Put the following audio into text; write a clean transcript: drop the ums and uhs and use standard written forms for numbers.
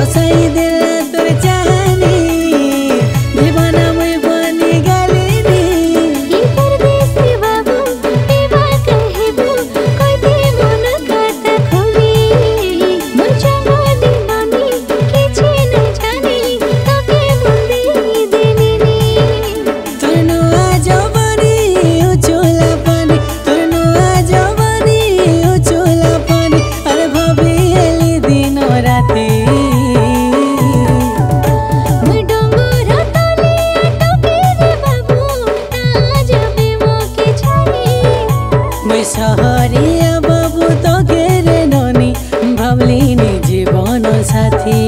बसाई दिल तोर चाहनी दीवाना मैं बनी गलिनी ये परदेसी बाबू देवा कहबू कोई दे मन कथा खोली मन चांगली नानी किछि न जानी तके मुंदी देलिनी तनु आजबनी उचुला पानी तनु आजबनी उचुला पानी अरे भाभी एली दिन राती मैं डोंगर तले टोपी रे बाबू ता जाबे मोके छाड़ी मैं सहरिया बाबू तो घेरे ननी भावलिनी जीवन साथी।